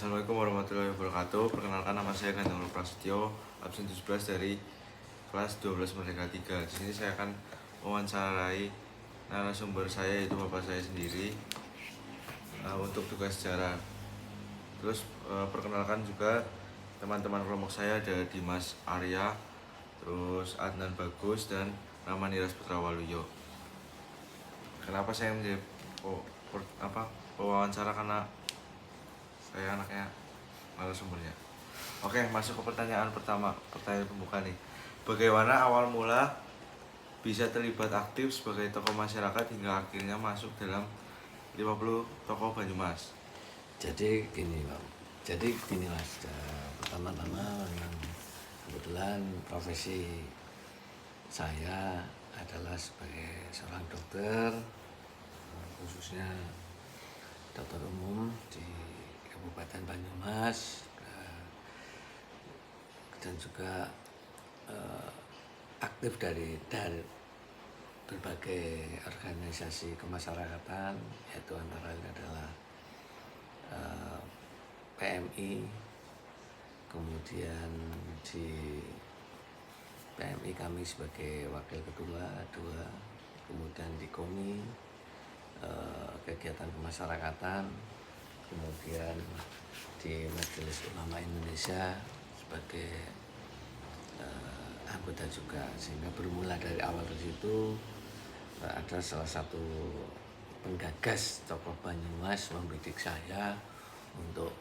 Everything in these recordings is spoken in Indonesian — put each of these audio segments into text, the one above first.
Assalamualaikum warahmatullahi wabarakatuh. Perkenalkan, nama saya Gandang Prasetyo, absen 17 dari kelas 12 Merdeka 3. Di sini saya akan mewawancarai narasumber saya, yaitu bapak saya sendiri, untuk tugas sejarah. Terus perkenalkan juga teman-teman kelompok saya, ada Dimas Arya, terus Adnan Bagus, dan Ramaniras Putra Waluyo. Kenapa saya menjadi pewawancara? Karena saya anaknya narasumbernya. Oke, masuk ke pertanyaan pertama, pertanyaan pembuka nih. Bagaimana awal mula bisa terlibat aktif sebagai tokoh masyarakat hingga akhirnya masuk dalam 50 tokoh Banyumas? Jadi gini Pak, Mas, pertama-tama memang kebetulan profesi saya adalah sebagai seorang dokter, khususnya dokter umum di Kabupaten Banyumas, dan juga aktif dari berbagai organisasi kemasyarakatan, yaitu antara lain adalah PMI, kemudian di PMI kami sebagai wakil ketua 2, kemudian di KOMI kegiatan kemasyarakatan, kemudian di Majelis Ulama Indonesia sebagai anggota juga, sehingga bermula dari awal dari situ ada salah satu penggagas tokoh Banyumas membidik saya untuk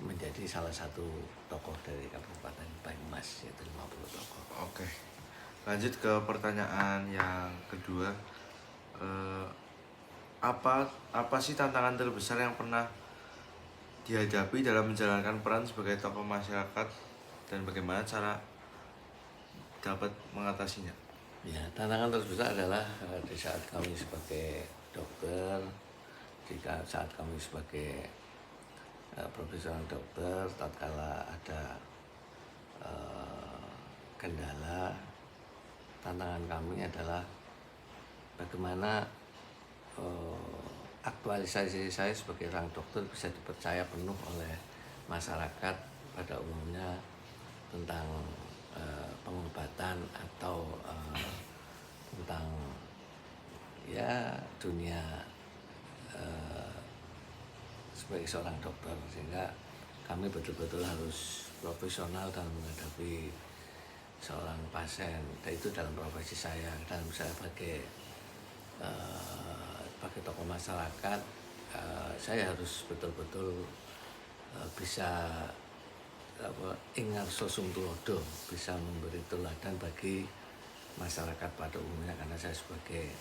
menjadi salah satu tokoh dari Kabupaten Banyumas, yaitu 50 tokoh. Oke, lanjut ke pertanyaan yang kedua. Apa sih tantangan terbesar yang pernah dihadapi dalam menjalankan peran sebagai tokoh masyarakat, dan bagaimana cara dapat mengatasinya? Ya, tantangan terbesar adalah di saat kami sebagai dokter, saat kami sebagai profesional dokter, tatkala ada kendala, tantangan kami adalah bagaimana aktualisasi saya sebagai orang dokter bisa dipercaya penuh oleh masyarakat pada umumnya tentang pengobatan atau tentang ya dunia sebagai seorang dokter, sehingga kami betul-betul harus profesional dalam menghadapi seorang pasien. Dan itu dalam profesi saya, dalam saya sebagai tokoh masyarakat, saya harus betul-betul bisa ingat sosum tulodo, bisa memberi teladan bagi masyarakat pada umumnya, karena saya sebagai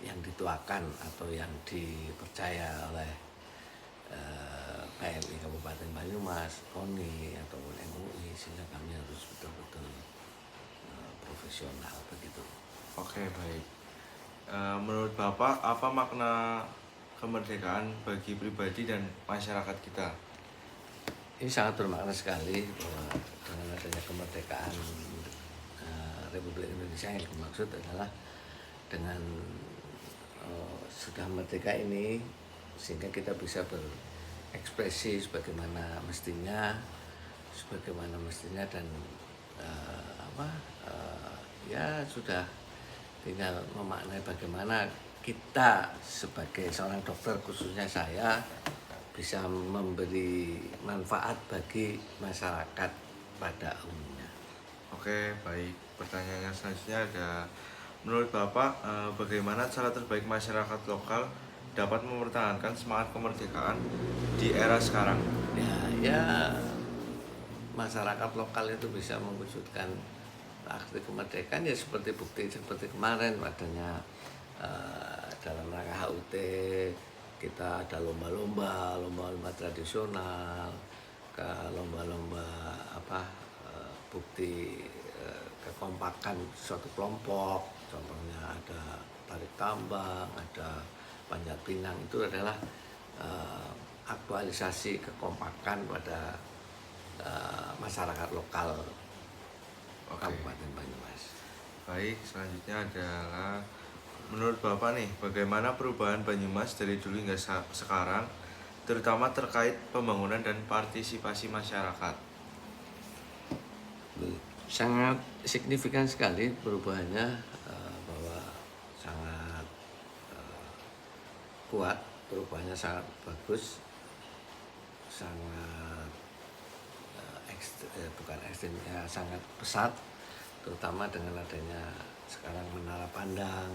yang dituakan atau yang dipercaya oleh PMI Kabupaten Banyumas, KONI ataupun MUI, sehingga kami harus betul-betul profesional begitu. Oke, baik. Menurut Bapak, apa makna kemerdekaan bagi pribadi dan masyarakat kita? Ini sangat bermakna sekali bahwa dengan adanya kemerdekaan Republik Indonesia, yang dimaksud adalah dengan sudah merdeka ini, sehingga kita bisa berekspresi sebagaimana mestinya, dan ya sudah tinggal memaknai bagaimana kita sebagai seorang dokter, khususnya saya, bisa memberi manfaat bagi masyarakat pada umumnya. Oke, baik. Pertanyaan yang selanjutnya ada, menurut Bapak, bagaimana cara terbaik masyarakat lokal dapat mempertahankan semangat kemerdekaan di era sekarang? Ya, masyarakat lokal itu bisa mewujudkan aksi kemerdekaan ya seperti kemarin adanya dalam rangka HUT, kita ada lomba-lomba tradisional, ke lomba-lomba bukti kekompakan suatu kelompok. Contohnya ada tarik tambang, ada panjat pinang. Itu adalah aktualisasi kekompakan pada masyarakat lokal Kabupaten Banyumas. Baik, selanjutnya adalah, menurut Bapak nih, bagaimana perubahan Banyumas dari dulu hingga sekarang terutama terkait pembangunan dan partisipasi masyarakat. Sangat signifikan sekali perubahannya, bahwa sangat kuat, perubahannya sangat bagus, sangat bukan ekstrim ya, sangat pesat, terutama dengan adanya sekarang Menara Pandang,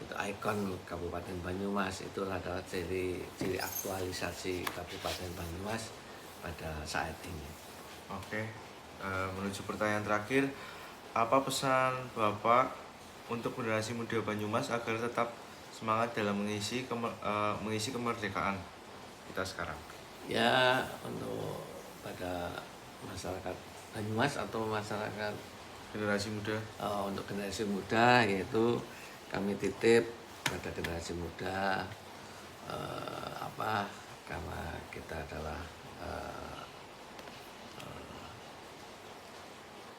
itu ikon Kabupaten Banyumas. Itu adalah ciri aktualisasi Kabupaten Banyumas pada saat ini. Oke, menuju pertanyaan terakhir, apa pesan Bapak untuk generasi muda Banyumas agar tetap semangat dalam mengisi kemerdekaan kita sekarang? Ya, untuk pada masyarakat Banyumas atau masyarakat Generasi muda. untuk generasi muda, yaitu kami titip pada generasi muda, karena kita adalah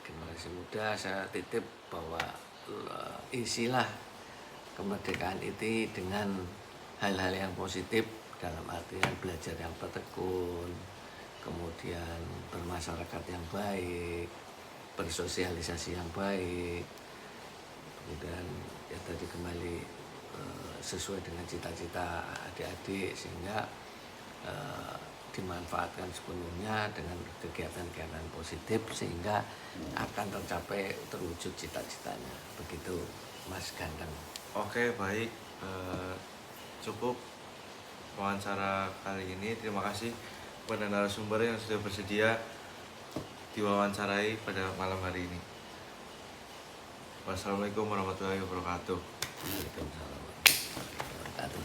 generasi muda, saya titip bahwa isilah kemerdekaan itu dengan hal-hal yang positif, dalam artian belajar yang bertekun, kemudian bermasyarakat yang baik, bersosialisasi yang baik, kemudian ya tadi kembali sesuai dengan cita-cita adik-adik, sehingga dimanfaatkan sepenuhnya dengan kegiatan-kegiatan positif, sehingga akan terwujud cita-citanya. Begitu Mas Ganteng. Oke, baik, cukup wawancara kali ini. Terima kasih kepada narasumber yang sudah bersedia diwawancarai pada malam hari ini. Wassalamualaikum warahmatullahi wabarakatuh. Waalaikumsalam warahmatullahi wabarakatuh.